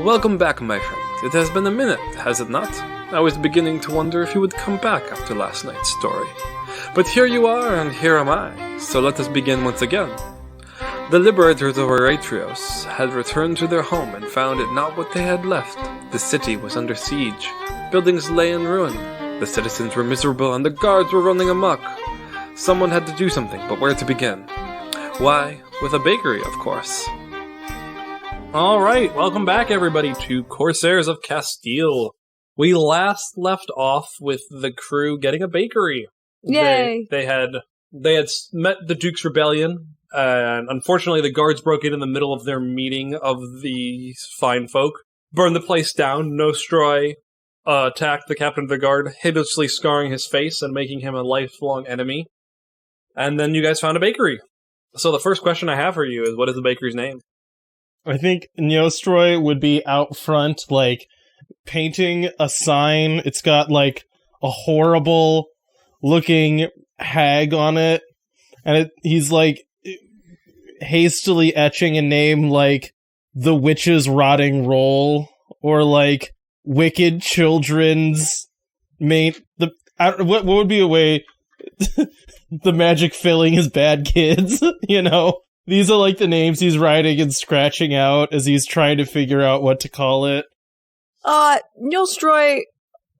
Welcome back, my friend. It has been a minute, has it not? I was beginning to wonder if you would come back after last night's story. But here you are, and here am I, so let us begin once again. The liberators of Eretrios had returned to their home and found it not what they had left. The city was under siege. Buildings lay in ruin. The citizens were miserable, and the guards were running amok. Someone had to do something, but where to begin? Why, with a bakery, of course. Alright, welcome back everybody to Corsairs of Castille. We last left off with the crew getting a bakery. Yay! They had met the Duke's Rebellion, and unfortunately the guards broke in the middle of their meeting of the fine folk, burned the place down. Nostroy attacked the captain of the guard, hideously scarring his face and making him a lifelong enemy. And then you guys found a bakery. So the first question I have for you is, what is the bakery's name? I think Nostroy would be out front, like, painting a sign. It's got, like, a horrible-looking hag on it. And he's, like, hastily etching a name like The Witch's Rotting Roll, or, like, Wicked Children's what would be a way... The magic filling is bad kids, you know? These are like the names he's writing and scratching out as he's trying to figure out what to call it. Nostroy,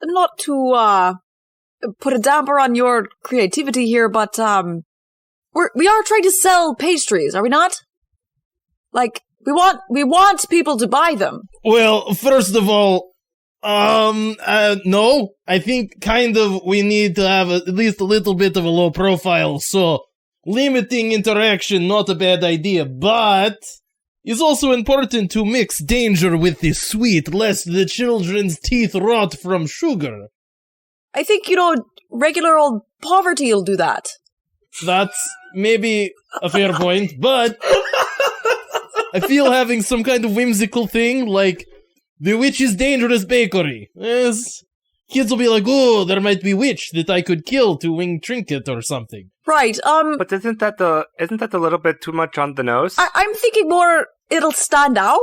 not to, put a damper on your creativity here, but, we are trying to sell pastries, are we not? Like, we want people to buy them. Well, first of all, no. I think kind of we need to have at least a little bit of a low profile, so limiting interaction, not a bad idea, but it's also important to mix danger with the sweet, lest the children's teeth rot from sugar. I think, regular old poverty will do that. That's maybe a fair point, but I feel having some kind of whimsical thing, like The Witch's Dangerous Bakery. Yes. Kids will be like, oh, there might be witch that I could kill to wing trinket or something. Right, But isn't that a little bit too much on the nose? I'm thinking more it'll stand out,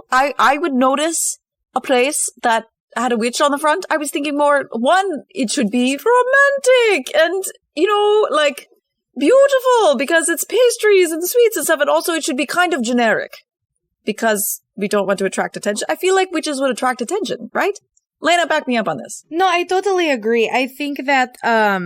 I would notice a place that had a witch on the front. I was thinking more, one, it should be romantic and, like, beautiful because it's pastries and sweets and stuff, and also it should be kind of generic because we don't want to attract attention. I feel like witches would attract attention, right? Lena, back me up on this. No, I totally agree. I think that, I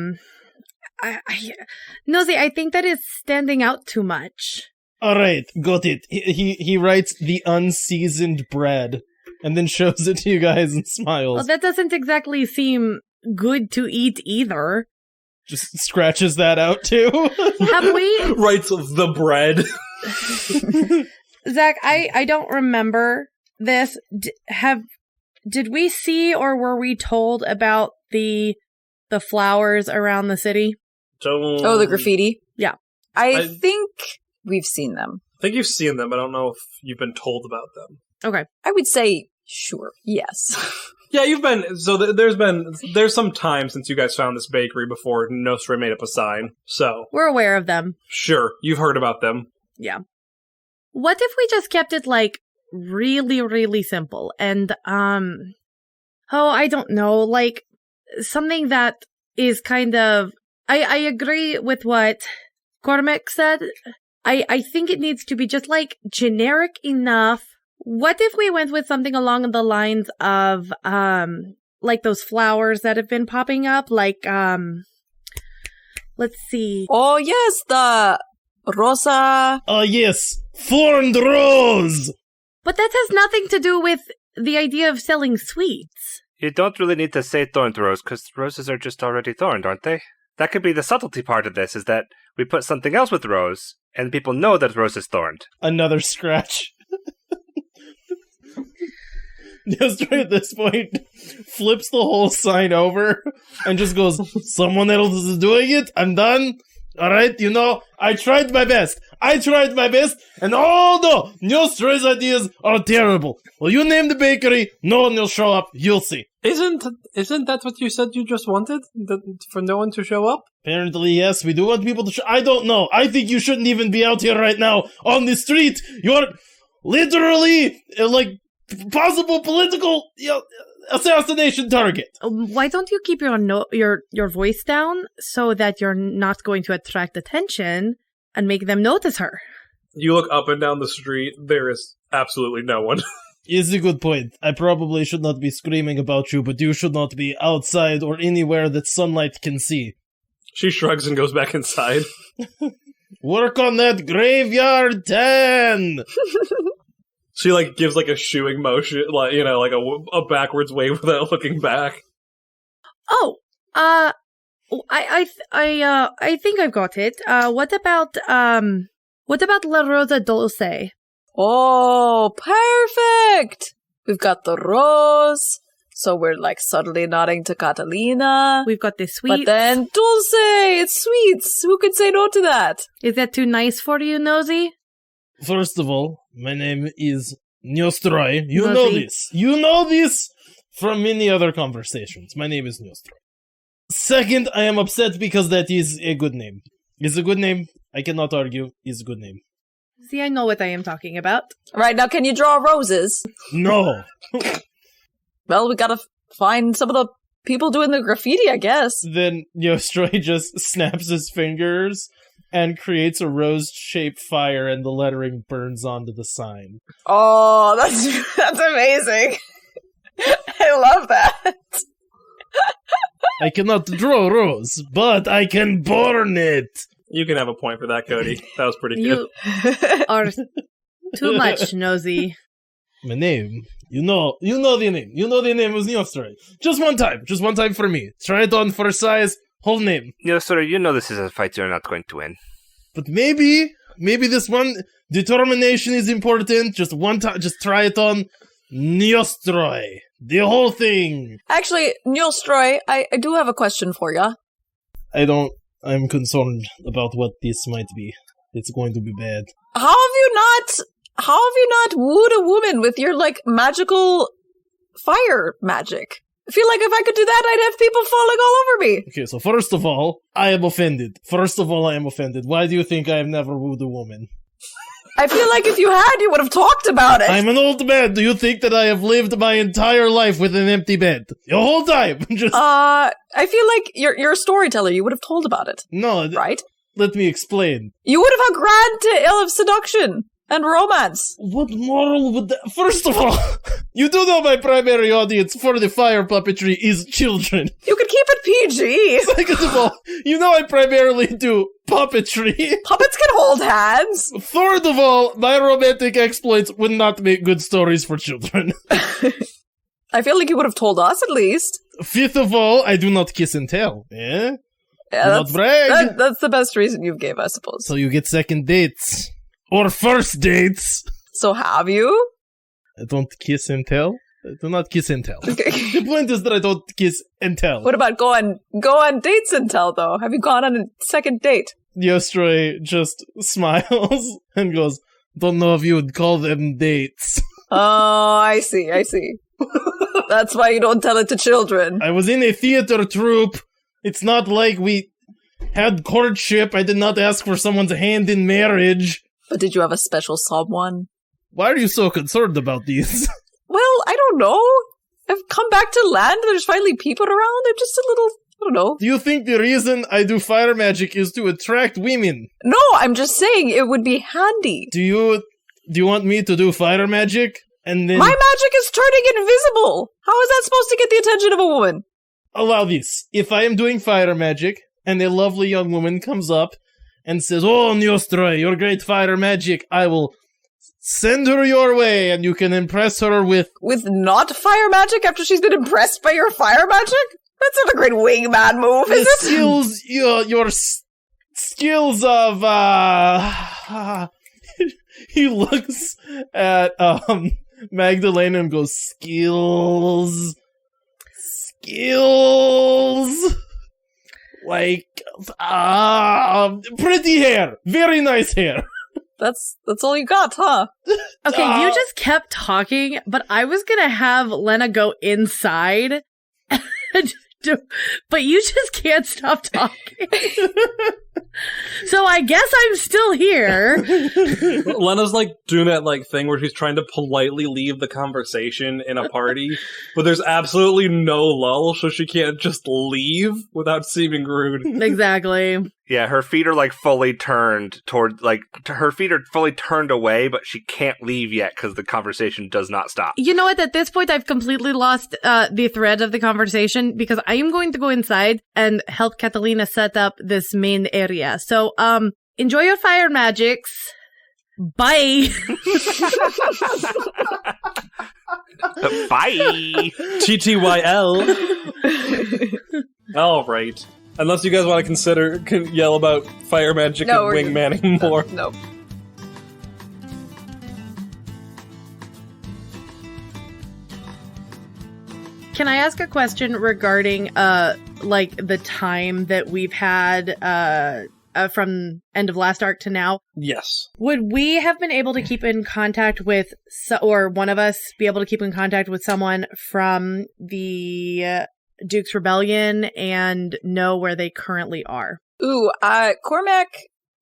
think that it's standing out too much. Alright, got it. He writes the unseasoned bread, and then shows it to you guys and smiles. Well, that doesn't exactly seem good to eat either. Just scratches that out too. Have we? Writes the bread. Zach, I don't remember this. Did we see or were we told about the flowers around the city? Oh, the graffiti? Yeah. I think we've seen them. I think you've seen them, but I don't know if you've been told about them. Okay. I would say, sure, yes. Yeah, you've been, so there's some time since you guys found this bakery before Nostra made up a sign, so. We're aware of them. Sure, you've heard about them. Yeah. What if we just kept it, like, really, really simple? And, I don't know, like, something that is kind of, I agree with what Cormac said. I think it needs to be just, like, generic enough. What if we went with something along the lines of, like those flowers that have been popping up? Like, let's see. Oh, yes, the rosa. Oh, yes, thorned rose! But that has nothing to do with the idea of selling sweets. You don't really need to say thorned rose, because roses are just already thorned, aren't they? That could be the subtlety part of this, is that we put something else with rose, and people know that rose is thorned. Another scratch. Just right at this point, flips the whole sign over, and just goes, someone else is doing it, I'm done. Alright, I tried my best, and no, Nostra's ideas are terrible. Well, you name the bakery, no one will show up, you'll see. Isn't that what you said you just wanted? For no one to show up? Apparently, yes, we do want people to I don't know, I think you shouldn't even be out here right now, on the street. You're literally, like, possible political assassination target. Why don't you keep your voice down so that you're not going to attract attention and make them notice her? You look up and down the street. There is absolutely no one. Is a good point. I probably should not be screaming about you, but you should not be outside or anywhere that sunlight can see. She shrugs and goes back inside. Work on that graveyard 10! She gives a shooing motion, like a backwards wave without looking back. Oh, I think I've got it. What about La Rosa Dulce? Oh, perfect! We've got the rose, so we're subtly nodding to Catalina. We've got the sweets. But then Dulce, it's sweets. Who could say no to that? Is that too nice for you, Nosy? First of all, my name is Nostroy. You Nosy. know this. You know this from many other conversations. My name is Nostroy. Second, I am upset because that is a good name. It's a good name. I cannot argue. It's a good name. See, I know what I am talking about. Right, now can you draw roses? No. Well, we gotta find some of the people doing the graffiti, I guess. Then Nostroy just snaps his fingers and creates a rose-shaped fire, and the lettering burns onto the sign. Oh, that's amazing. I love that. I cannot draw rose, but I can burn it. You can have a point for that, Cody. That was pretty good. You are too much, Nosy. My name. You know the name. You know the name was Nostroy. Just one time for me. Try it on for size. Whole name. Nostroy, you know this is a fight you're not going to win. But maybe this one determination is important. Just one time, just try it on Nostroy. The whole thing. Actually, Nostroy, I do have a question for you. I'm concerned about what this might be. It's going to be bad. How have you not wooed a woman with your, magical fire magic? I feel like if I could do that, I'd have people falling all over me. Okay, so first of all, I am offended. Why do you think I have never wooed a woman? I feel like if you had, you would have talked about it. I'm an old man. Do you think that I have lived my entire life with an empty bed? The whole time. I feel like you're a storyteller. You would have told about it. No. Right? Let me explain. You would have a grand tale of seduction and romance. What moral would that... First of all, you do know my primary audience for the fire puppetry is children. You could keep it PG. Second of all, you know I primarily do puppetry. Puppets can hold hands. Third of all, my romantic exploits would not make good stories for children. I feel like you would have told us at least. Fifth of all, I do not kiss and tell. Eh? Yeah, Do not brag. that's the best reason you gave, I suppose. So you get second dates. Or first dates. So have you? I don't kiss and tell. I do not kiss and tell. Okay. The point is that I don't kiss and tell. What about go on dates and tell, though? Have you gone on a second date? Nostroy just smiles and goes, don't know if you would call them dates. Oh, I see. That's why you don't tell it to children. I was in a theater troupe. It's not like we had courtship. I did not ask for someone's hand in marriage. But did you have a special someone? Why are you so concerned about these? Well, I don't know. I've come back to land. There's finally people around. I'm just a little, I don't know. Do you think the reason I do fire magic is to attract women? No, I'm just saying it would be handy. Do you want me to do fire magic? And then My magic is turning invisible. How is that supposed to get the attention of a woman? allow this. If I am doing fire magic and a lovely young woman comes up and says, "Oh, Nostroy, your great fire magic," I will send her your way and you can impress her with... With not fire magic after she's been impressed by your fire magic? That's not a great wingman move, is it? skills, your skills of, he looks at, Magdalena and goes, skills, like, pretty hair, very nice hair. That's all you got, huh? Okay, you just kept talking, but I was gonna have Lena go inside, but you just can't stop talking. So I guess I'm still here. Lena's like doing that like thing where she's trying to politely leave the conversation in a party, but there's absolutely no lull, so she can't just leave without seeming rude. Exactly. Yeah, her feet are like fully turned toward, like, her feet are fully turned away, but she can't leave yet because the conversation does not stop. You know what? At this point, I've completely lost the thread of the conversation because I am going to go inside and help Catalina set up this main area. So, enjoy your fire magics. Bye. Bye! TTYL. All right. Unless you guys want to yell about fire magic and wingmanning more. Nope. Can I ask a question regarding, like, the time that we've had, from end of last arc to now? Yes. Would we have been able to keep in contact with, or one of us be able to keep in contact with someone from the Duke's Rebellion and know where they currently are? Ooh, Cormac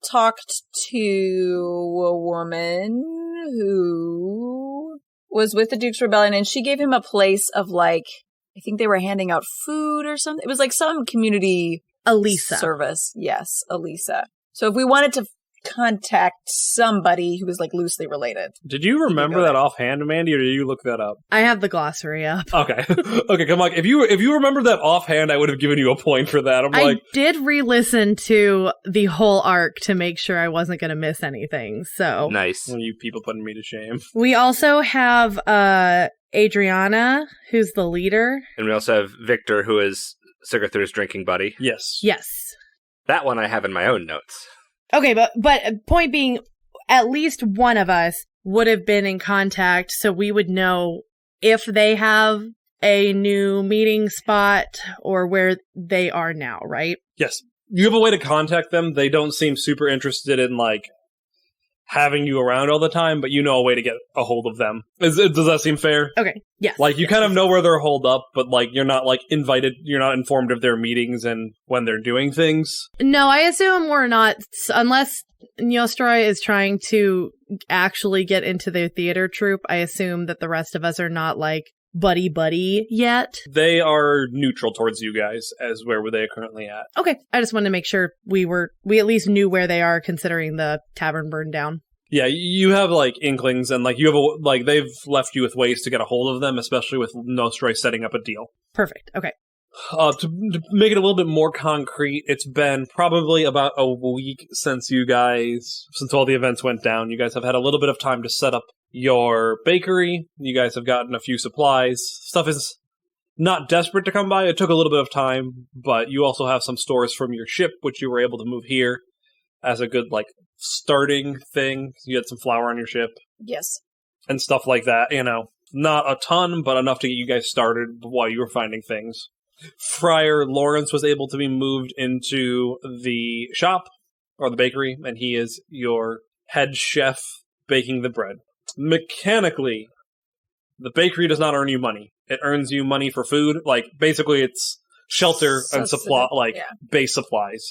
talked to a woman who was with the Duke's Rebellion, and she gave him a place of, like, I think they were handing out food or something. It was like some community Elisa. service. Yes, Elisa. So if we wanted to contact somebody who was, like, loosely related. Did you remember that offhand, Mandy, or did you look that up? I have the glossary up. Okay. Okay, come on. If you remember that offhand, I would have given you a point for that. I did re-listen to the whole arc to make sure I wasn't going to miss anything, so. Nice. Well, you people putting me to shame. We also have Adriana, who's the leader. And we also have Victor, who is Sigarthur's drinking buddy. Yes. Yes. That one I have in my own notes. Okay, but point being, at least one of us would have been in contact, so we would know if they have a new meeting spot or where they are now, right? Yes. You have a way to contact them. They don't seem super interested in, like, having you around all the time, but you know a way to get a hold of them. Does that seem fair? Okay, yes. Like, you kind of know where they're holed up, but, like, you're not, like, invited, you're not informed of their meetings and when they're doing things. No, I assume we're not, unless Nostroy is trying to actually get into their theater troupe, I assume that the rest of us are not, like, buddy yet. They are neutral towards you guys as where they are currently at. Okay, I just wanted to make sure we at least knew where they are considering the tavern burned down. Yeah, you have, like, inklings, and, like, they've left you with ways to get a hold of them, especially with Nostroy setting up a deal. Perfect, okay. To make it a little bit more concrete, it's been probably about a week since all the events went down. You guys have had a little bit of time to set up your bakery. You guys have gotten a few supplies. Stuff is not desperate to come by. It took a little bit of time, but you also have some stores from your ship, which you were able to move here as a good, like, starting thing. You had some flour on your ship. Yes. And stuff like that, you know. Not a ton, but enough to get you guys started while you were finding things. Friar Lawrence was able to be moved into the shop, or the bakery, and he is your head chef baking the bread. Mechanically, the bakery does not earn you money. It earns you money for food. Like, basically it's shelter and supply, like, base supplies.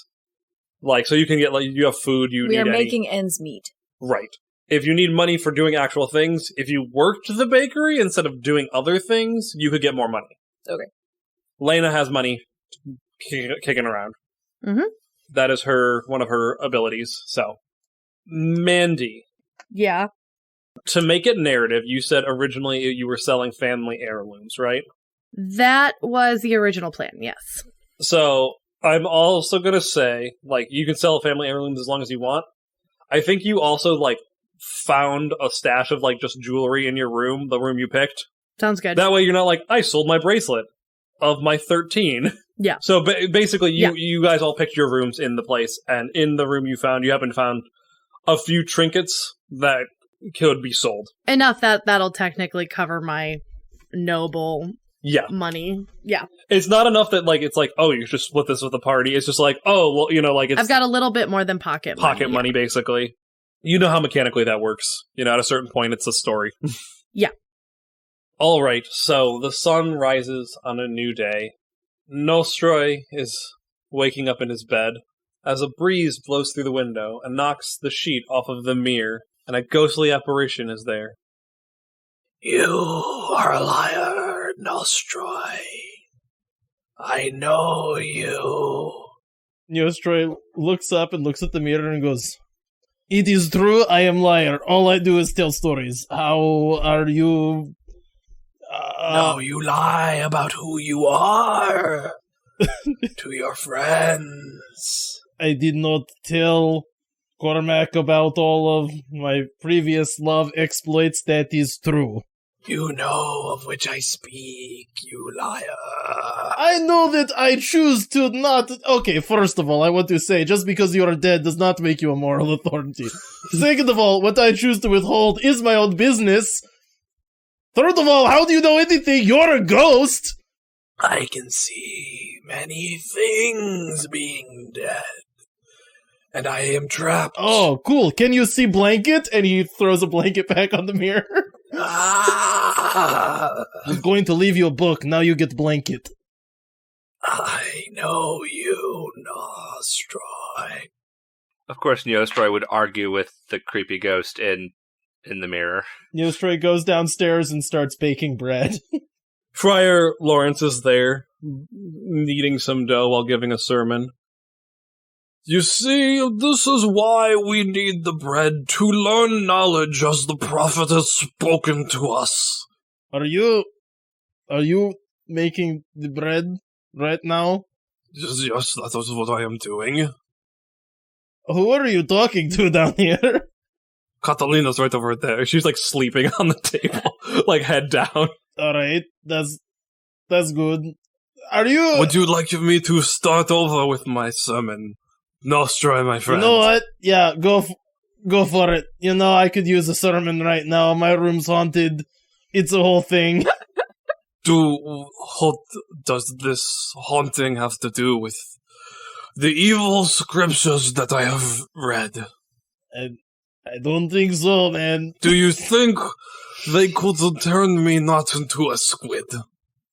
Like, so you can get, like, you have food, we are making ends meet. Right. If you need money for doing actual things, if you worked the bakery instead of doing other things, you could get more money. Okay. Lena has money kicking around. Mm-hmm. That is one of her abilities. So, Mandy. Yeah. To make it narrative, you said originally you were selling family heirlooms, right? That was the original plan, yes. So, I'm also going to say, like, you can sell family heirlooms as long as you want. I think you also, like, found a stash of, like, just jewelry in your room, the room you picked. Sounds good. That way you're not like, I sold my bracelet of my 13. Yeah. So basically, you guys all picked your rooms in the place, and in the room you happen to found a few trinkets that could be sold. Enough that'll technically cover my noble money. Yeah. It's not enough that, like, it's like, oh, you should split this with the party. It's just like, oh, well, you know, like, it's... I've got a little bit more than pocket money, basically. You know how mechanically that works. You know, at a certain point, it's a story. Yeah. All right, so the sun rises on a new day. Nostroy is waking up in his bed. as a breeze blows through the window and knocks the sheet off of the mirror, and a ghostly apparition is there. You are a liar, Nostroy. I know you. Nostroy looks up and looks at the mirror and goes, "It is true, I am liar. All I do is tell stories. How are you? No, you lie about who you are to your friends. I did not tell Cormac about all of my previous love exploits. That is true. You know of which I speak, you liar. I know that I choose to not... Okay, first of all, I want to say, just because you are dead does not make you a moral authority. Second of all, what I choose to withhold is my own business. Third of all, how do you know anything? You're a ghost! I can see many things being dead. And I am trapped. Oh, cool. Can you see blanket? And he throws a blanket back on the mirror. I'm going to leave you a book. Now you get blanket. I know you, Nostroy. Of course, Neostroy would argue with the creepy ghost in the mirror. Nostroy goes downstairs and starts baking bread. Friar Lawrence is there, kneading some dough while giving a sermon. You see, this is why we need the bread, to learn knowledge as the prophet has spoken to us. Are you making the bread right now? Yes, that is what I am doing. Who are you talking to down here? Catalina's right over there. She's like sleeping on the table, like head down. Alright, that's good. Are you... Would you like me to start over with my sermon? Nostroy, my friend. You know what? Yeah, go for it. You know, I could use a sermon right now. My room's haunted. It's a whole thing. What does this haunting have to do with the evil scriptures that I have read? I don't think so, man. Do you think they could turn me not into a squid?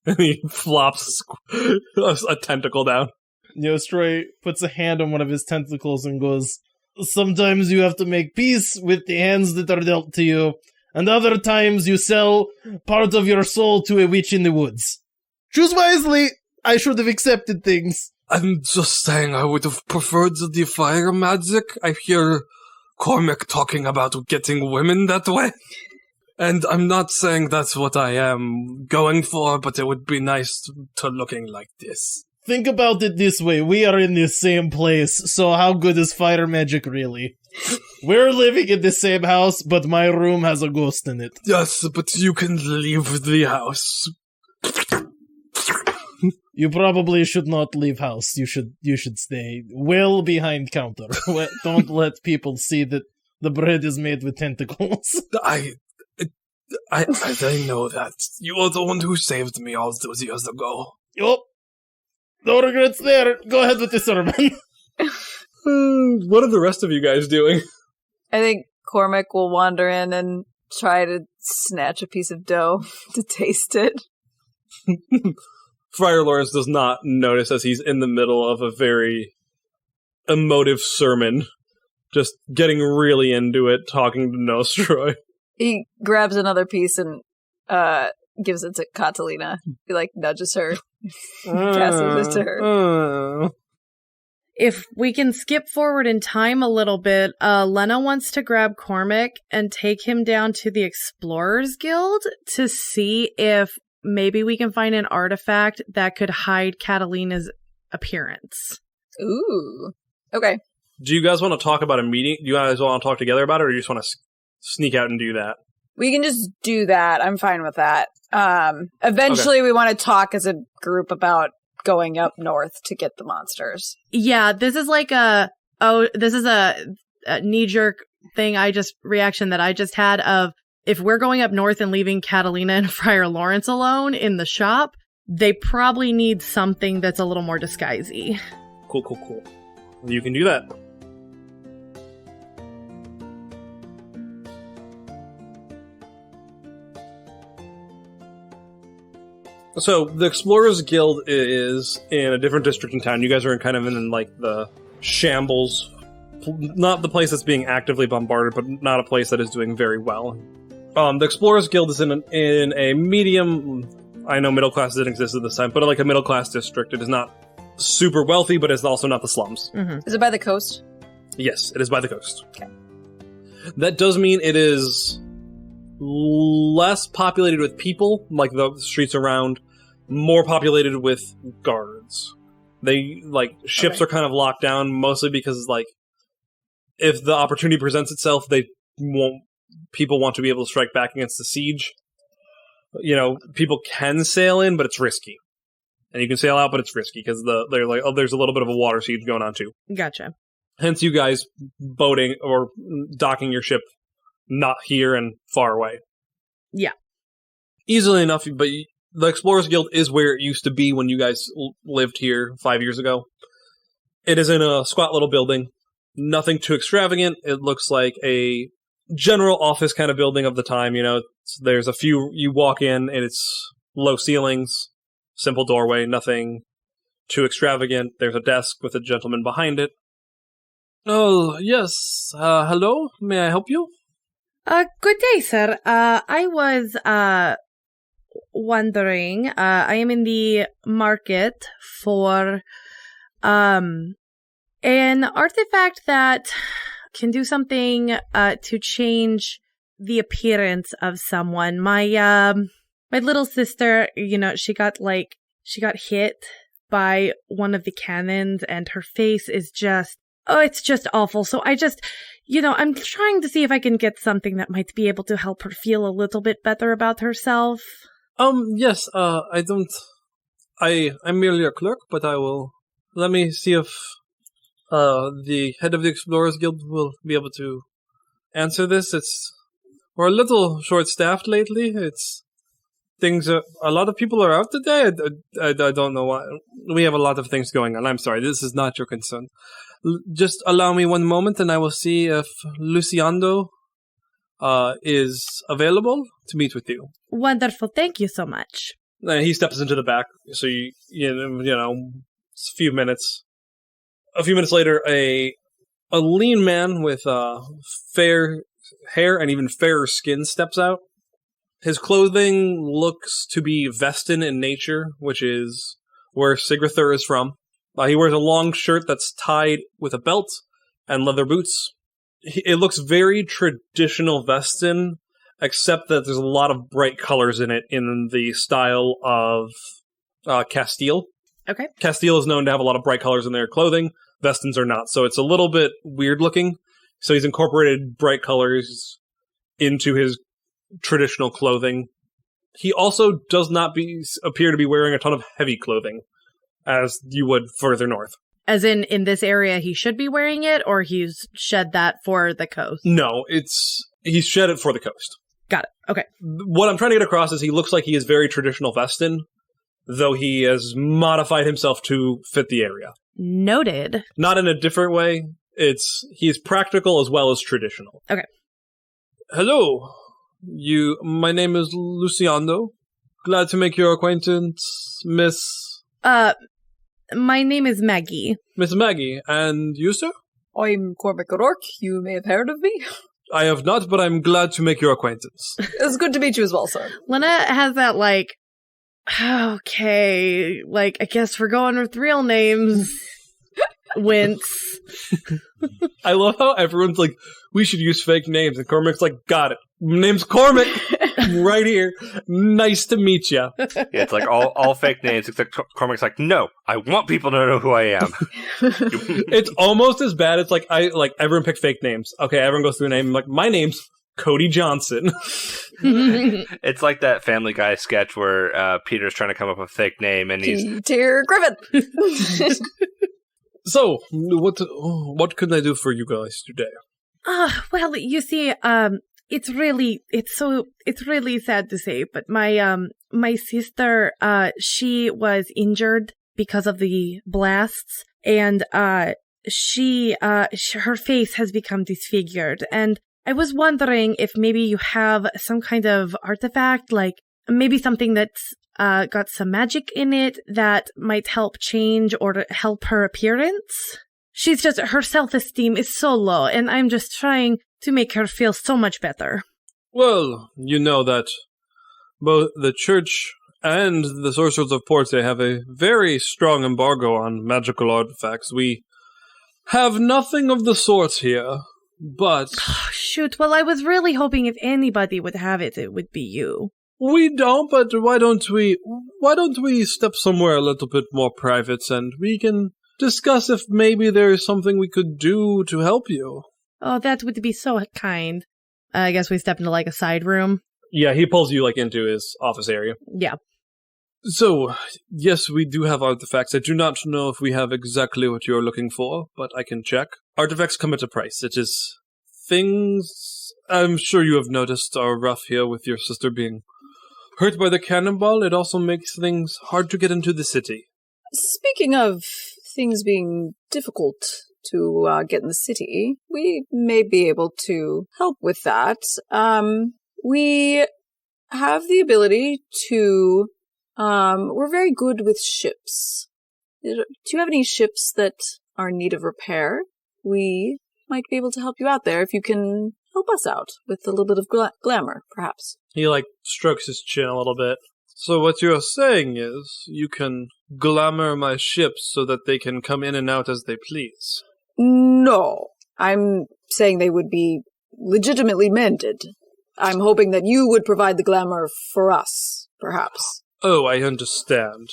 And he flops a tentacle down. Nostroy puts a hand on one of his tentacles and goes, "Sometimes you have to make peace with the hands that are dealt to you, and other times you sell part of your soul to a witch in the woods. Choose wisely. I should have accepted things." I'm just saying I would have preferred the fire magic. I hear Cormac talking about getting women that way. And I'm not saying that's what I am going for, but it would be nice to looking like this. Think about it this way. We are in the same place, so how good is fire magic really? We're living in the same house, but my room has a ghost in it. Yes, but you can leave the house. You probably should not leave house. You should stay well behind counter. Don't let people see that the bread is made with tentacles. I know that. You are the one who saved me all those years ago. Yup. No regrets there. Go ahead with the sermon. What are the rest of you guys doing? I think Cormac will wander in and try to snatch a piece of dough to taste it. Friar Lawrence does not notice as he's in the middle of a very emotive sermon, just getting really into it, talking to Nostroy. He grabs another piece and gives it to Catalina. He nudges her, passes it to her. If we can skip forward in time a little bit, Lena wants to grab Cormac and take him down to the Explorers Guild to see if maybe we can find an artifact that could hide Catalina's appearance. Ooh. Okay. Do you guys want to talk about a meeting? Do you guys want to talk together about it, or do you just want to sneak out and do that? We can just do that. I'm fine with that. Eventually we want to talk as a group about going up north to get the monsters. Yeah, this is a knee-jerk reaction that I just had of, if we're going up north and leaving Catalina and Friar Lawrence alone in the shop, they probably need something that's a little more disguisey. Cool. You can do that. So, the Explorers Guild is in a different district in town. You guys are in the shambles. Not the place that's being actively bombarded, but not a place that is doing very well. The Explorers Guild is in a medium, I know middle class didn't exist at this time, but like a middle class district. It is not super wealthy, but it's also not the slums. Mm-hmm. Is it by the coast? Yes, it is by the coast. Okay. That does mean it is less populated with people, like the streets around, more populated with guards. They, like, ships are kind of locked down, mostly because, like, if the opportunity presents itself, people want to be able to strike back against the siege. You know, people can sail in, but it's risky. And you can sail out, but it's risky, because they're like, oh, there's a little bit of a water siege going on, too. Gotcha. Hence you guys boating or docking your ship not here and far away. Yeah. Easily enough, but the Explorers Guild is where it used to be when you guys lived here 5 years ago. It is in a squat little building. Nothing too extravagant. It looks like a general office kind of building of the time, you know. There's a few, you walk in and it's low ceilings, simple doorway, nothing too extravagant. There's a desk with a gentleman behind it. Oh, yes. Hello? May I help you? Good day, sir. I was, wondering, I am in the market for, an artifact that can do something, to change the appearance of someone. My little sister, you know, she got hit by one of the cannons and her face is just, it's just awful. So I just, you know, I'm trying to see if I can get something that might be able to help her feel a little bit better about herself. Yes, I'm merely a clerk, but let me see if, the head of the Explorers Guild will be able to answer this. We're a little short-staffed lately. A lot of people are out today. I don't know why. We have a lot of things going on. I'm sorry, this is not your concern. Just allow me one moment and I will see if Luciano is available to meet with you. Wonderful. Thank you so much. He steps into the back, so you know, it's a few minutes. A few minutes later, a lean man with fair hair and even fairer skin steps out. His clothing looks to be Vestin in nature, which is where Sigurthur is from. He wears a long shirt that's tied with a belt and leather boots. It looks very traditional Vestin, except that there's a lot of bright colors in it in the style of Castille. Okay. Castille is known to have a lot of bright colors in their clothing. Vestins are not, so it's a little bit weird looking. So he's incorporated bright colors into his traditional clothing. He also does not appear to be wearing a ton of heavy clothing, as you would further north. As in this area he should be wearing it, or he's shed that for the coast? No, he's shed it for the coast. Got it. Okay. What I'm trying to get across is he looks like he is very traditional Vestin, though he has modified himself to fit the area. Noted. Not in a different way. He's practical as well as traditional. Okay. Hello. My name is Luciano. Glad to make your acquaintance, Miss... My name is Maggie. Miss Maggie. And you, sir? I'm Cormac O'Rourke. You may have heard of me. I have not, but I'm glad to make your acquaintance. It's good to meet you as well, sir. Lena has that, like, okay, like, I guess we're going with real names. Wince. I love how everyone's like, we should use fake names, and Cormac's like, got it. Name's Cormac. Right here. Nice to meet ya. Yeah, it's like all fake names, except Cormac's like, no, I want people to know who I am. It's almost as bad. It's like, everyone pick fake names. Okay, everyone goes through a name. I'm like, my name's Cody Johnson. It's like that Family Guy sketch where Peter's trying to come up with a fake name, and he's... Peter Griffin. So, what can I do for you guys today? Well, you see, it's really sad to say, but my sister, she was injured because of the blasts, and her face has become disfigured, and I was wondering if maybe you have some kind of artifact, like maybe something that's got some magic in it that might help change or help her appearance. her self-esteem is so low, and I'm just trying to make her feel so much better. Well, you know that both the church and the Sorcerers of Porte have a very strong embargo on magical artifacts. We have nothing of the sort here, but... Shoot, well, I was really hoping if anybody would have it, it would be you. We don't, but why don't we step somewhere a little bit more private, and we can discuss if maybe there is something we could do to help you. Oh, that would be so kind. I guess we step into, like, a side room. Yeah, he pulls you, like, into his office area. Yeah. So, yes, we do have artifacts. I do not know if we have exactly what you're looking for, but I can check. Artifacts come at a price. It is things I'm sure you have noticed are rough here with your sister being hurt by the cannonball. It also makes things hard to get into the city. Speaking of things being difficult to get in the city, we may be able to help with that. We have the ability to... we're very good with ships. Do you have any ships that are in need of repair? We might be able to help you out there if you can help us out with a little bit of glamour, perhaps. He, strokes his chin a little bit. So what you're saying is, you can glamour my ships so that they can come in and out as they please. No. I'm saying they would be legitimately mended. I'm hoping that you would provide the glamour for us, perhaps. Oh, I understand.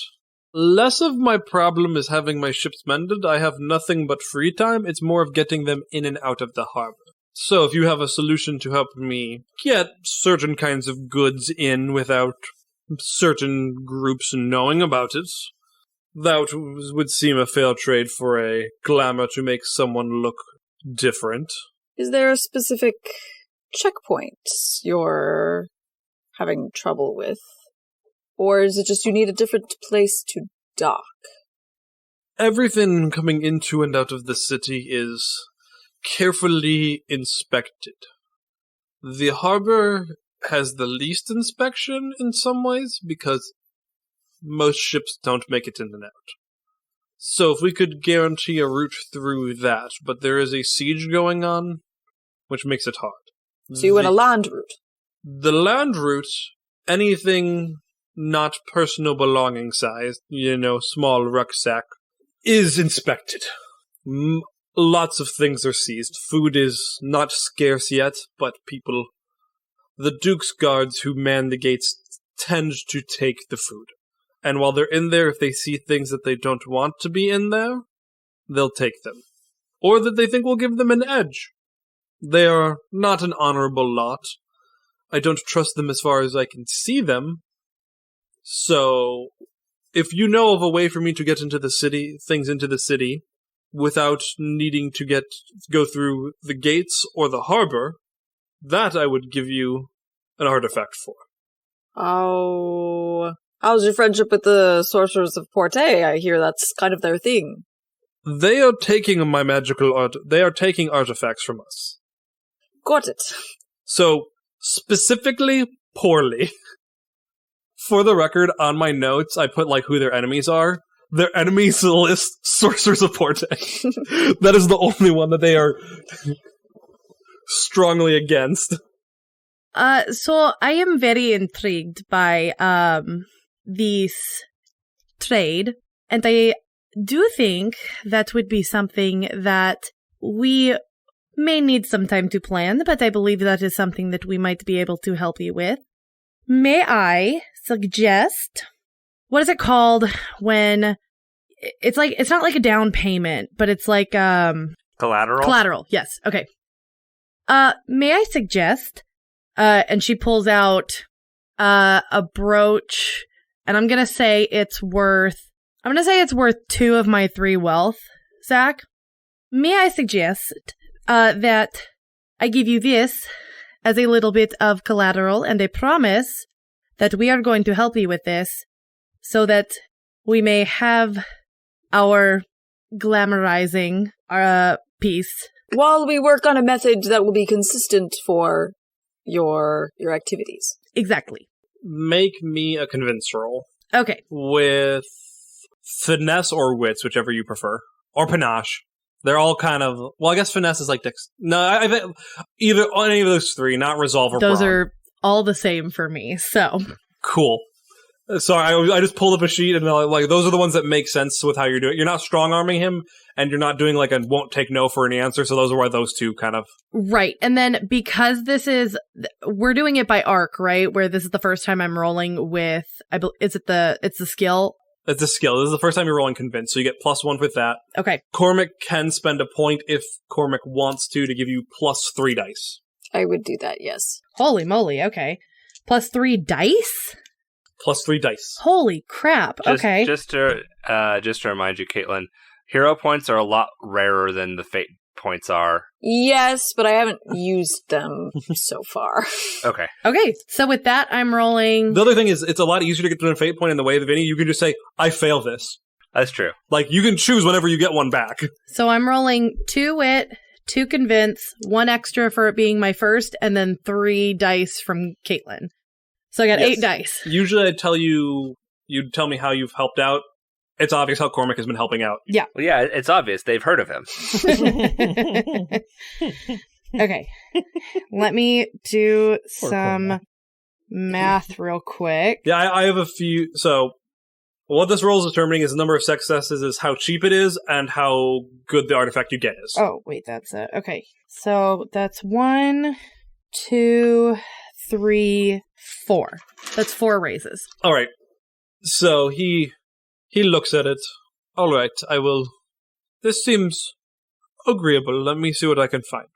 Less of my problem is having my ships mended. I have nothing but free time. It's more of getting them in and out of the harbor. So if you have a solution to help me get certain kinds of goods in without certain groups knowing about it, that would seem a fair trade for a glamour to make someone look different. Is there a specific checkpoint you're having trouble with? Or is it just you need a different place to dock? Everything coming into and out of the city is carefully inspected. The harbor has the least inspection in some ways because most ships don't make it in and out. So if we could guarantee a route through that, but there is a siege going on, which makes it hard. So you want a land route? The land route, anything not personal belonging size, small rucksack, is inspected. Lots of things are seized. Food is not scarce yet, but the Duke's guards who man the gates tend to take the food. And while they're in there, if they see things that they don't want to be in there, they'll take them. Or that they think will give them an edge. They are not an honorable lot. I don't trust them as far as I can see them. So, if you know of a way for me to get into the city, without needing to go through the gates or the harbor, that I would give you an artifact for. Oh, how's your friendship with the Sorcerers of Porte? I hear that's kind of their thing. They are taking my magical art. They are taking artifacts from us. Got it. So, specifically, poorly. For the record, on my notes, I put who their enemies are. Their enemies list Sorcerers of Porte. That is the only one that they are strongly against. So I am very intrigued by this trade, and I do think that would be something that we may need some time to plan, but I believe that is something that we might be able to help you with. May I suggest, what is it called when it's not like a down payment, but it's like collateral? Collateral, yes. Okay. May I suggest, and she pulls out a brooch, and I'm gonna say it's worth 2 of my 3 wealth, Zach. May I suggest that I give you this as a little bit of collateral and a promise that we are going to help you with this so that we may have our glamorizing piece. While we work on a method that will be consistent for your activities. Exactly. Make me a convince roll. Okay. With finesse or wits, whichever you prefer. Or panache. They're all kind of... Well, I guess finesse is like... No, I think either any of those three, not resolve or Those brawn. are all the same for me, so... Cool. Sorry, I just pulled up a sheet and like those are the ones that make sense with how you're doing it. You're not strong-arming him, and you're not doing like a won't take no for any answer, so those are why those two kind of... Right, and then because this is... We're doing it by arc, right? Where this is the first time I'm rolling with... It's the skill? It's a skill. This is the first time you're rolling convince, so you get +1 with that. Okay. Cormac can spend a point if Cormac wants to give you +3 dice. I would do that, yes. Holy moly, okay. +3 dice? +3 dice. Holy crap, okay. Just to remind you, Caitlin, hero points are a lot rarer than the fate points are. Yes, but I haven't used them so far. Okay. Okay, so with that, I'm rolling... The other thing is, it's a lot easier to get to a fate point in the way of Vinny. You can just say, I fail this. That's true. Like, you can choose whenever you get one back. So I'm rolling 2 wit, 2 convince, 1 extra for it being my first, and then 3 dice from Caitlin. So I got 8 dice. Usually I'd tell you, you'd tell me how you've helped out. It's obvious how Cormac has been helping out. Yeah. Well, yeah, it's obvious. They've heard of him. Okay. Let me do some math real quick. Yeah, I have a few. So, what this roll is determining is the number of successes is how cheap it is and how good the artifact you get is. Oh, wait, that's it. Okay. So that's 1, 2, 3, 4. That's 4 raises. All right. So he looks at it. All right, I will. This seems agreeable. Let me see what I can find.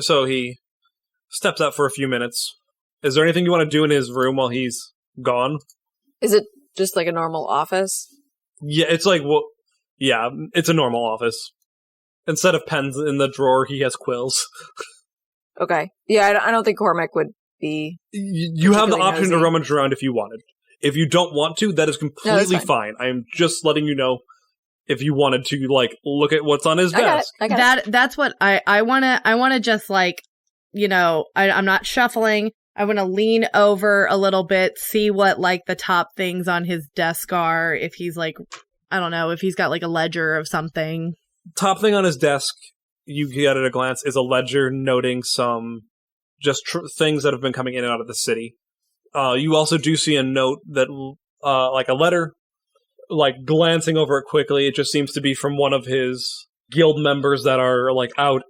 So he steps out for a few minutes. Is there anything you want to do in his room while he's gone? Is it just like a normal office? Yeah, it's like, well, yeah, it's a normal office. Instead of pens in the drawer, he has quills. Okay. Yeah, I don't think Cormac would be... You have the option to nosy. rummage around if you wanted. If you don't want to, that is completely fine. I am just letting you know if you wanted to, like, look at what's on his desk. I got it. That's what I wanna just like, you know, I'm not shuffling. I want to lean over a little bit, see what like the top things on his desk are. If he's like, I don't know, if he's got like a ledger of something. Top thing on his desk, you get at a glance, is a ledger noting some just things that have been coming in and out of the city. You also do see a note that, like a letter, like glancing over it quickly, it just seems to be from one of his guild members that are like out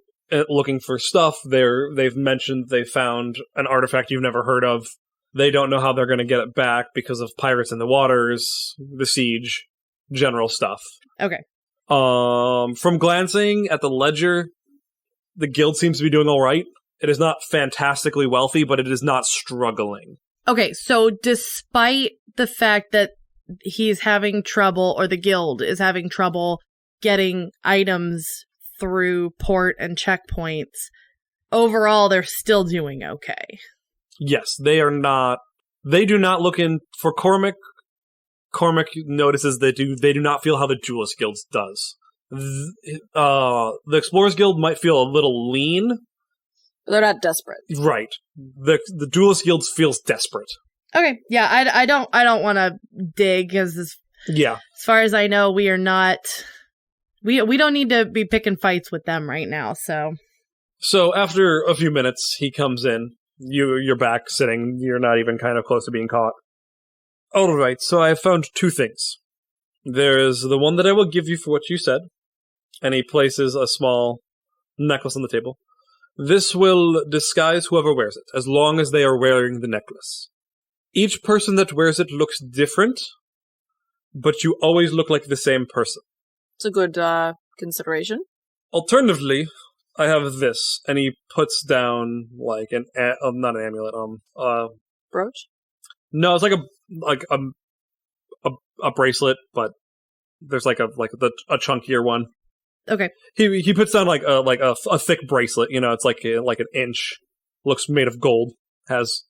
looking for stuff. They've mentioned they found an artifact you've never heard of. They don't know how they're going to get it back because of pirates in the waters, the siege, general stuff. Okay. From glancing at the ledger, the guild seems to be doing all right. It is not fantastically wealthy, but it is not struggling. Okay, so despite the fact that he's having trouble, or the guild is having trouble getting items through port and checkpoints, overall they're still doing okay. Yes, they are not. They do not look in for Cormac. Cormac notices they do not feel how the Duelist Guild does. The Explorers Guild might feel a little lean. They're not desperate. Right. The Duelist Guild feels desperate. Okay, yeah, I don't want to dig, because as far as I know, we are not. We don't need to be picking fights with them right now. So after a few minutes, he comes in. You're back sitting. You're not even kind of close to being caught. All right. So I have found 2 things. There is the one that I will give you for what you said, and he places a small necklace on the table. This will disguise whoever wears it, as long as they are wearing the necklace. Each person that wears it looks different, but you always look like the same person. It's a good consideration. Alternatively, I have this, and he puts down like not an amulet, Brooch? No, it's like a bracelet, but there's like a chunkier one. okay, He puts down like a thick bracelet. You know, it's like an inch. Looks made of gold. Has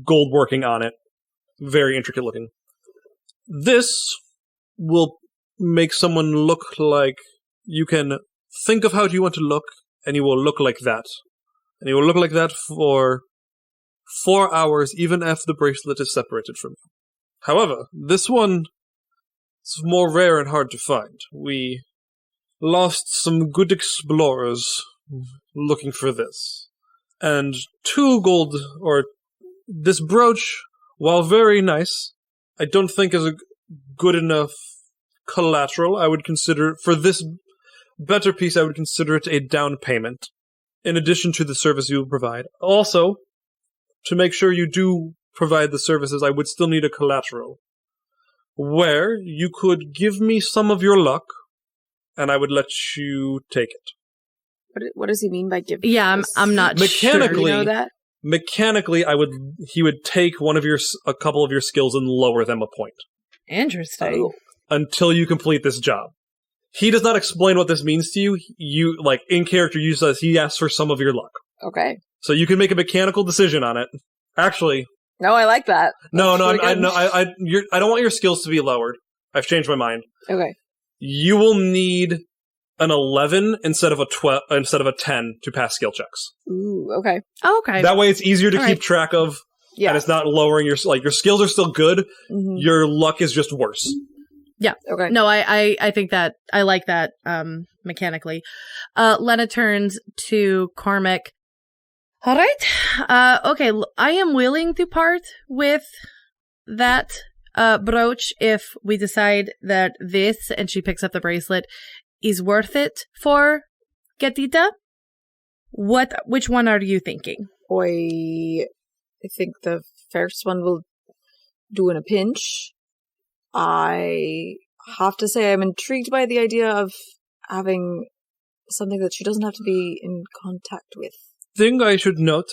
gold working on it. Very intricate looking. This will make someone look like you can think of how you want to look, and you will look like that. And you will look like that for 4 hours, even if the bracelet is separated from you. However, this one is more rare and hard to find. We lost some good explorers looking for this. And 2 gold, or this brooch, while very nice, I don't think is a good enough collateral. I would consider, for this better piece, I would consider it a down payment, in addition to the service you will provide. Also, to make sure you do provide the services, I would still need a collateral, where you could give me some of your luck, and I would let you take it. What does he mean by give? Yeah, I'm not Mechanically, sure. You know that? Mechanically, he would take a couple of your skills and lower them a point. Interesting. Until you complete this job. He does not explain what this means to you. You, like, in character, you says he asks for some of your luck. Okay. So you can make a mechanical decision on it. Actually, No, I like that. no, That's I really good. don't want your skills to be lowered. I've changed my mind. Okay. You will need an 11 instead of a 10 to pass skill checks. Ooh, okay. Oh, okay. That way, it's easier to All keep right. track of, Yeah. and it's not lowering your skills are still good. Mhm. Your luck is just worse. Okay. No, I think that I like that mechanically. Lena turns to Cormac. All right. Okay, I am willing to part with that brooch if we decide that this, and she picks up the bracelet, is worth it for Gatita. Which one are you thinking? I think the first one will do in a pinch. I have to say I'm intrigued by the idea of having something that she doesn't have to be in contact with. Thing I should note,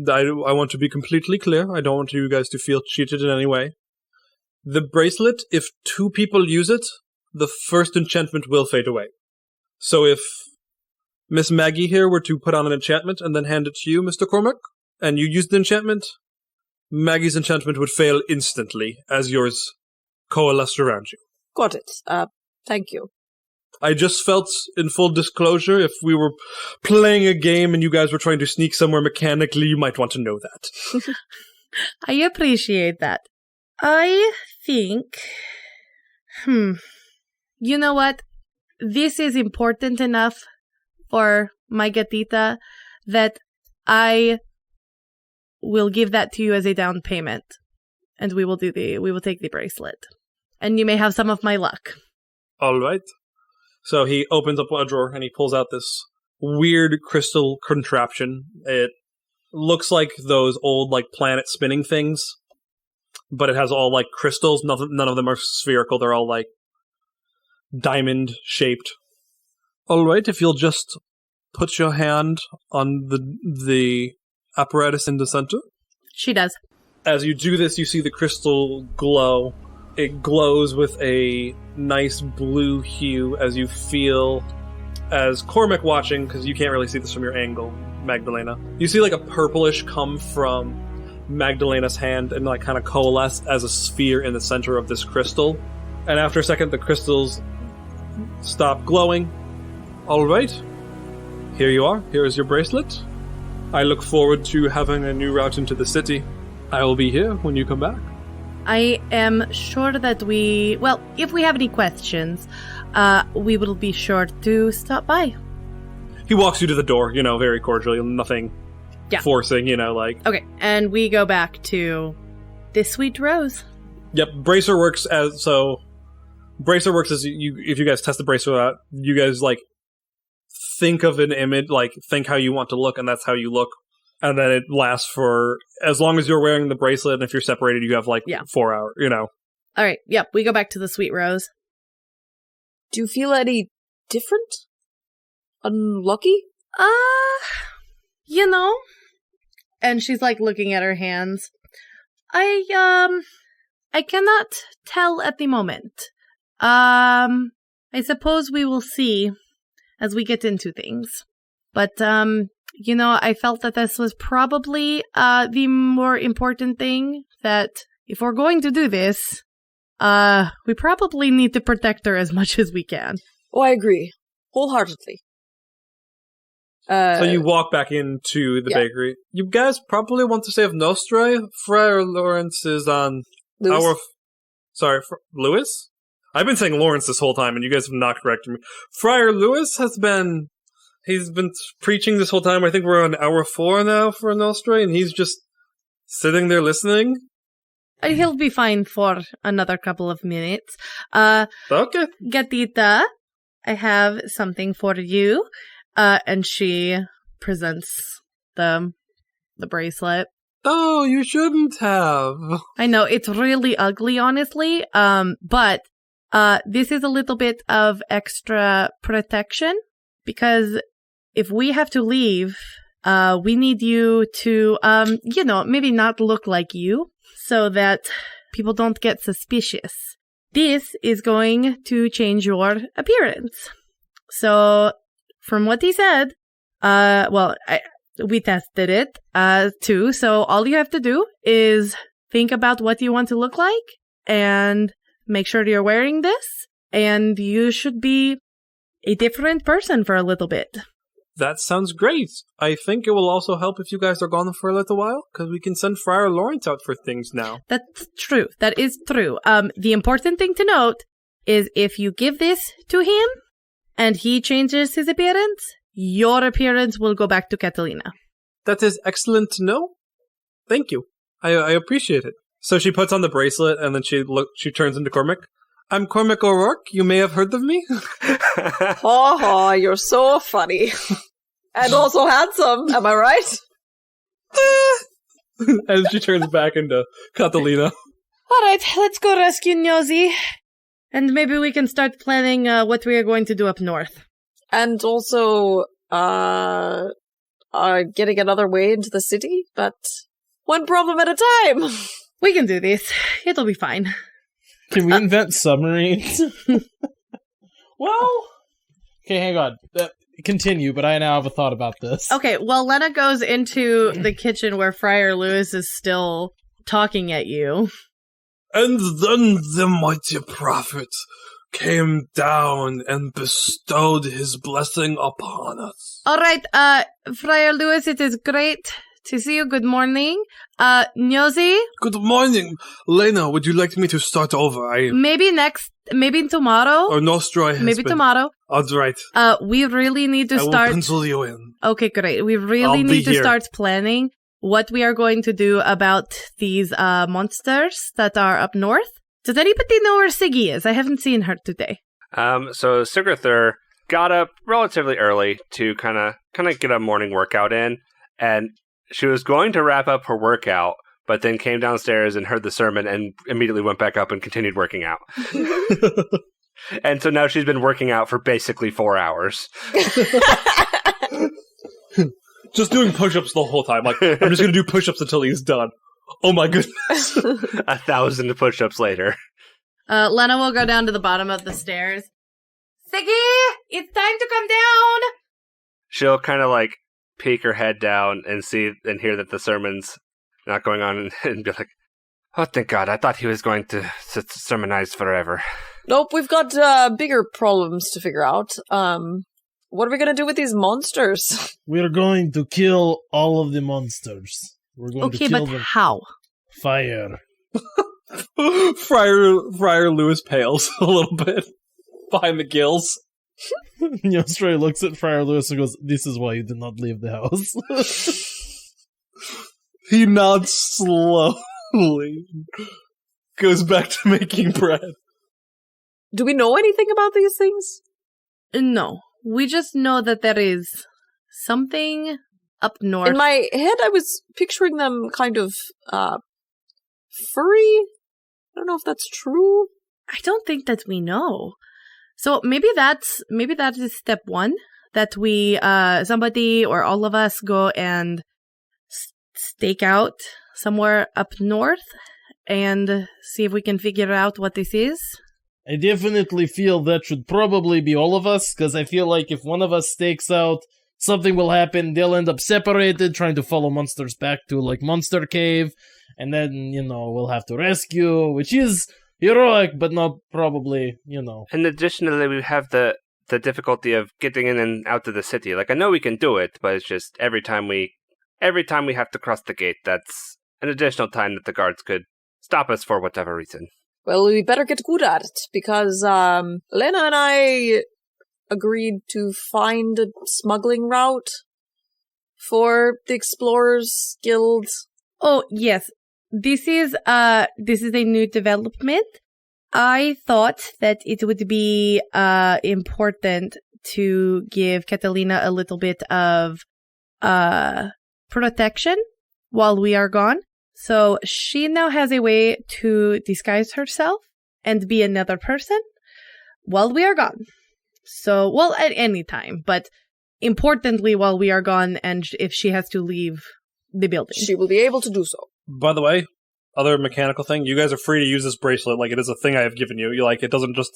I want to be completely clear. I don't want you guys to feel cheated in any way. The bracelet, if 2 people use it, the first enchantment will fade away. So if Miss Maggie here were to put on an enchantment and then hand it to you, Mr. Cormac, and you used the enchantment, Maggie's enchantment would fail instantly as yours coalesced around you. Got it. Thank you. I just felt, in full disclosure, if we were playing a game and you guys were trying to sneak somewhere mechanically, you might want to know that. I appreciate that. I think, you know what? This is important enough for my gatita that I will give that to you as a down payment, and we will take the bracelet, and you may have some of my luck. All right. So he opens up a drawer and he pulls out this weird crystal contraption. It looks like those old planet spinning things, but it has all crystals. None of them are spherical. They're all diamond shaped. All right, if you'll just put your hand on the apparatus in the center. She does. As you do this, you see the crystal glow. It glows with a nice blue hue as you feel, as Cormac watching, because you can't really see this from your angle, Magdalena. You see a purplish come from Magdalena's hand and kind of coalesce as a sphere in the center of this crystal. And after a second, the crystals stop glowing. All right, here you are. Here is your bracelet. I look forward to having a new route into the city. I will be here when you come back. I am sure that if we have any questions, we will be sure to stop by. He walks you to the door, very cordially, nothing forcing, Okay, and we go back to this sweet rose. Yep, Bracer works as you, if you guys test the Bracer out, you guys, think of an image, think how you want to look, and that's how you look. And then it lasts for as long as you're wearing the bracelet, and if you're separated, you have 4 hours, All right, yep, we go back to the sweet rose. Do you feel any different? Unlucky? And she's looking at her hands. I cannot tell at the moment. I suppose we will see as we get into things. But, I felt that this was probably the more important thing, that if we're going to do this, we probably need to protect her as much as we can. Oh, I agree. Wholeheartedly. So you walk back into the bakery. You guys probably want to save Nostra. Friar Lawrence is on Lewis? Lewis? I've been saying Lawrence this whole time, and you guys have not corrected me. Friar Lewis he's been preaching this whole time. I think we're on hour 4 now for Nostra, and he's just sitting there listening. He'll be fine for another couple of minutes. Okay. Gatita, I have something for you. And she presents the bracelet. Oh, you shouldn't have. I know, it's really ugly, honestly. But this is a little bit of extra protection, because if we have to leave, we need you to, maybe not look like you, so that people don't get suspicious. This is going to change your appearance. So, from what he said, we tested it, too. So all you have to do is think about what you want to look like and make sure you're wearing this, and you should be a different person for a little bit. That sounds great. I think it will also help if you guys are gone for a little while, because we can send Friar Lawrence out for things now. That's true. That is true. The important thing to note is if you give this to him and he changes his appearance, your appearance will go back to Catalina. That is excellent to know. Thank you. I appreciate it. So she puts on the bracelet, and then she turns into Cormac. I'm Cormac O'Rourke. You may have heard of me. You're so funny. And also handsome, am I right? And she turns back into Catalina. All right, let's go rescue Nosy. And maybe we can start planning what we are going to do up north. And also, getting another way into the city, but one problem at a time. We can do this. It'll be fine. Can we invent submarines? Well, okay, hang on. Continue, but I now have a thought about this. Okay, well, Lena goes into the kitchen where Friar Lewis is still talking at you. And then the mighty prophet came down and bestowed his blessing upon us. All right, Friar Lewis, it is great to see you. Good morning. Nosy? Good morning. Lena, would you like me to start over? Maybe tomorrow. Or Nostra has Maybe been... tomorrow. All right. We really need to start... I will pencil you in. Okay, great. We really need to start planning what we are going to do about these monsters that are up north. Does anybody know where Siggy is? I haven't seen her today. So Sigurthur got up relatively early to kind of get a morning workout in, and she was going to wrap up her workout, but then came downstairs and heard the sermon and immediately went back up and continued working out. And so now she's been working out for basically 4 hours. Just doing push-ups the whole time. Like, I'm just going to do push-ups until he's done. Oh my goodness. 1,000 push-ups later. Lena will go down to the bottom of the stairs. Siggy, it's time to come down. She'll kind of like peek her head down and see and hear that the sermon's not going on and be like, oh, thank God, I thought he was going to sermonize forever. Nope, we've got bigger problems to figure out. What are we going to do with these monsters? We're going to kill all of the monsters. We're going to kill them. How? Fire. Friar Lewis pales a little bit behind the gills. Nostra looks at Friar Lewis and goes, this is why you did not leave the house. He nods slowly. Goes back to making bread. Do we know anything about these things? No. We just know that there is something up north. In my head, I was picturing them kind of furry. I don't know if that's true. I don't think that we know. So maybe that is step one, that we somebody or all of us go and stake out somewhere up north and see if we can figure out what this is. I definitely feel that should probably be all of us, because I feel like if one of us stakes out, something will happen. They'll end up separated, trying to follow monsters back to, like, Monster Cave, and then, we'll have to rescue, which is heroic, but not probably, And additionally, we have the difficulty of getting in and out of the city. Like, I know we can do it, but it's just every time we have to cross the gate, that's an additional time that the guards could stop us for whatever reason. Well, we better get good at it, because Lena and I agreed to find a smuggling route for the Explorers Guild. Oh, yes. This is a new development. I thought that it would be important to give Catalina a little bit of protection while we are gone. So she now has a way to disguise herself and be another person while we are gone. So, well, at any time, but importantly while we are gone, and if she has to leave the building. She will be able to do so. By the way, other mechanical thing, you guys are free to use this bracelet like it is a thing I have given you. You like, it doesn't just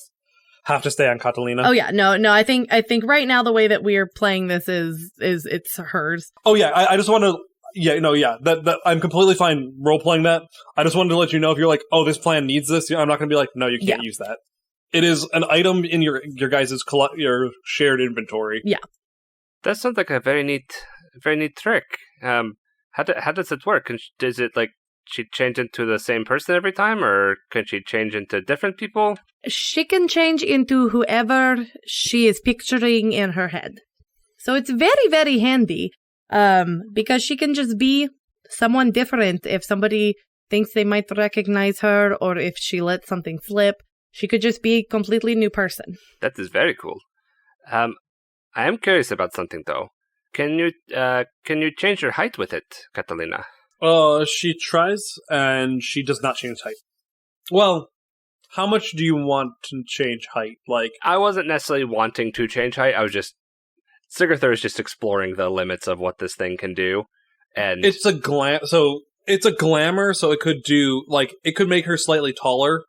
have to stay on Catalina. Oh yeah, no, I think right now the way that we are playing this is it's hers. Oh yeah, I just want to, that I'm completely fine role-playing that. I just wanted to let you know if you're like, oh, this plan needs this, I'm not going to be like, no, you can't use that. It is an item in your guys' your shared inventory. Yeah. That sounds like a very neat trick. How does it work? Does it like she change into the same person every time, or can she change into different people? She can change into whoever she is picturing in her head. So it's very, very handy, because she can just be someone different. If somebody thinks they might recognize her, or if she lets something slip, she could just be a completely new person. That is very cool. I am curious about something though. Can you change your height with it, Catalina? She tries, and she does not change height. Well, how much do you want to change height? Like, I wasn't necessarily wanting to change height. I was just Sigarther is just exploring the limits of what this thing can do, and it's a glamour. So it could do it could make her slightly taller,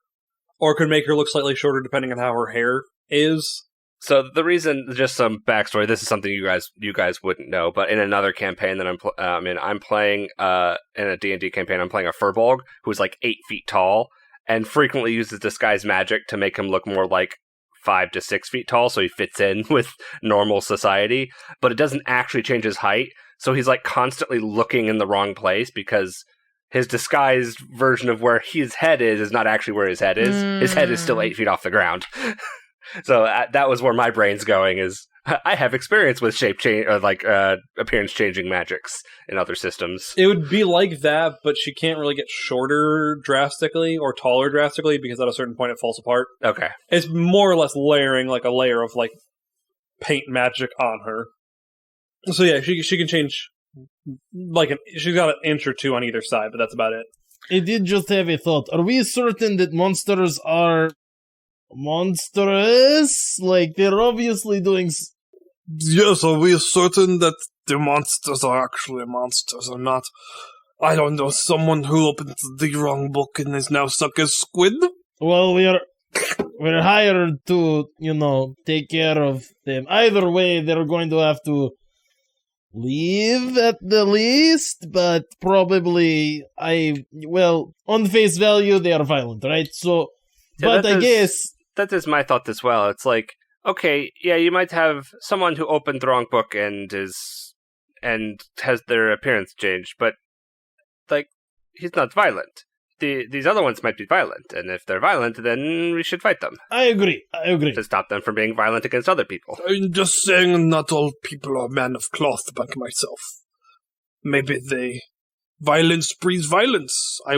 or it could make her look slightly shorter, depending on how her hair is. So the reason, just some backstory. This is something you guys wouldn't know, but in another campaign that I'm playing in a D&D campaign, I'm playing a Furbolg who's like 8 feet tall and frequently uses disguise magic to make him look more like 5 to 6 feet tall, so he fits in with normal society. But it doesn't actually change his height, so he's like constantly looking in the wrong place because his disguised version of where his head is not actually where his head is. His head is still 8 feet off the ground. So that was where my brain's going. Is I have experience with shape change, appearance changing magics in other systems. It would be like that, but she can't really get shorter drastically or taller drastically because at a certain point it falls apart. Okay, it's more or less layering like a layer of like paint magic on her. So yeah, she can change she's got an inch or two on either side, but that's about it. I did just have a thought. Are we certain that monsters are monstrous? Like, they're obviously doing... Yes, are we certain that the monsters are actually monsters or not? I don't know, someone who opened the wrong book and is now stuck as squid? Well, we're hired to, take care of them. Either way, they're going to have to leave at the least, but probably, on face value, they are violent, right? So, yeah, but I guess... That is my thought as well. It's like, okay, yeah, you might have someone who opened the wrong book and has their appearance changed, but he's not violent. These other ones might be violent, and if they're violent, then we should fight them. I agree. To stop them from being violent against other people. I'm just saying not all people are men of cloth like myself. Maybe violence breeds violence. I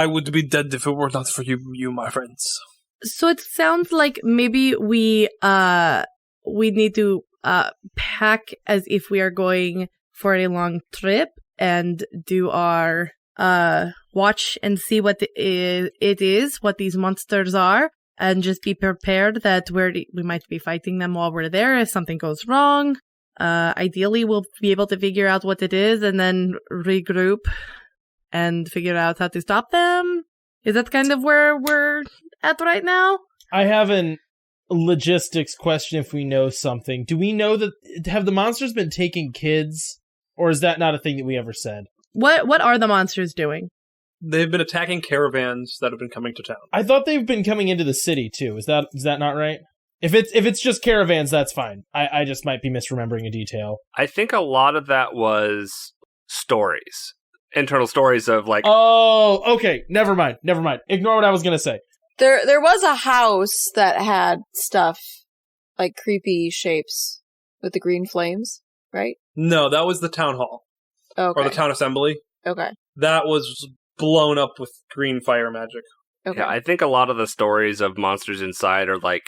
would be dead if it were not for you, my friends. So it sounds like maybe we need to pack as if we are going for a long trip and do our watch and see what it is, what these monsters are, and just be prepared that we might be fighting them while we're there if something goes wrong. Ideally, we'll be able to figure out what it is and then regroup and figure out how to stop them. Is that kind of where we're at right now? I have a logistics question if we know something. Do we know have the monsters been taking kids? Or is that not a thing that we ever said? What are the monsters doing? They've been attacking caravans that have been coming to town. I thought they've been coming into the city too. Is that not right? If it's just caravans, that's fine. I just might be misremembering a detail. I think a lot of that was stories. internal stories of like. Oh, okay. Never mind. Ignore what I was gonna say. There was a house that had stuff like creepy shapes with the green flames, right? No, that was the town hall. Okay. Or the town assembly. Okay. That was blown up with green fire magic. Okay. Yeah, I think a lot of the stories of monsters inside are like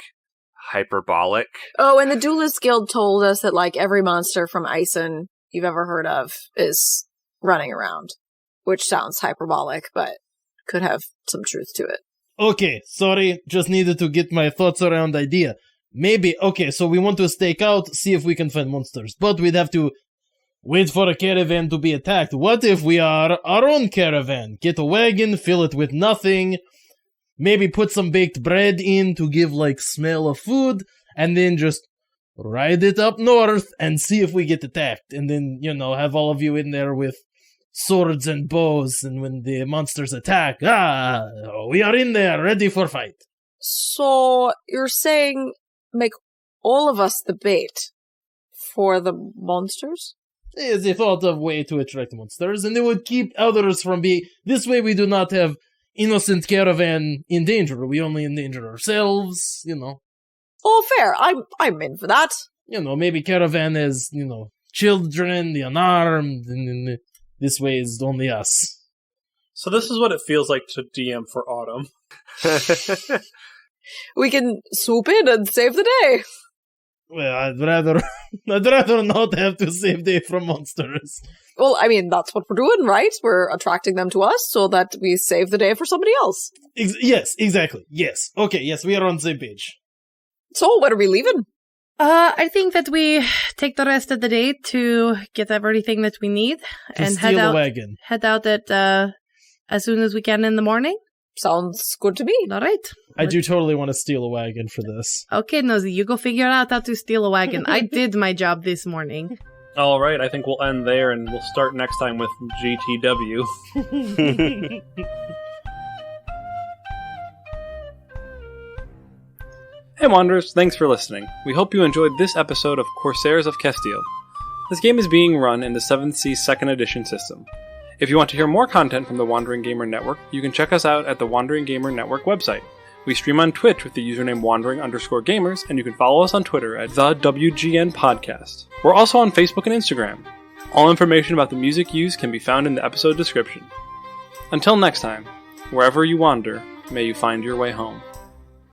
hyperbolic. Oh, and the Duelist Guild told us that like every monster from Ison you've ever heard of is running around, which sounds hyperbolic, but could have some truth to it. Okay, sorry, just needed to get my thoughts around the idea. Maybe, okay, so we want to stake out, see if we can find monsters, but we'd have to wait for a caravan to be attacked. What if we are our own caravan? Get a wagon, fill it with nothing, maybe put some baked bread in to give, like, smell of food, and then just ride it up north and see if we get attacked. And then, you know, have all of you in there with swords and bows, and when the monsters attack, we are in there, ready for fight. So, you're saying make all of us the bait for the monsters? Is a thought of way to attract monsters, and it would keep others from being... This way we do not have innocent caravan in danger. We only endanger ourselves, you know. Oh, fair. I'm in for that. You know, maybe caravan is, you know, children, the unarmed, and this way is only us. So this is what it feels like to DM for Autumn. We can swoop in and save the day. Well, I'd rather not have to save day from monsters. Well, I mean, that's what we're doing, right? We're attracting them to us so that we save the day for somebody else. Yes, exactly. Yes. Okay, yes, we are on the same page. So, when are we leaving? I think that we take the rest of the day to get everything that we need and head out. Wagon. Head out at as soon as we can in the morning. Sounds good to me. All right. I do totally want to steal a wagon for this. Okay, Nosy, you go figure out how to steal a wagon. I did my job this morning. All right, I think we'll end there, and we'll start next time with GTW. Hey Wanderers, thanks for listening. We hope you enjoyed this episode of Corsairs of Castille. This game is being run in the 7th Sea 2nd Edition system. If you want to hear more content from the Wandering Gamer Network, you can check us out at the Wandering Gamer Network website. We stream on Twitch with the username wandering_gamers, and you can follow us on Twitter at the WGN Podcast. We're also on Facebook and Instagram. All information about the music used can be found in the episode description. Until next time, wherever you wander, may you find your way home.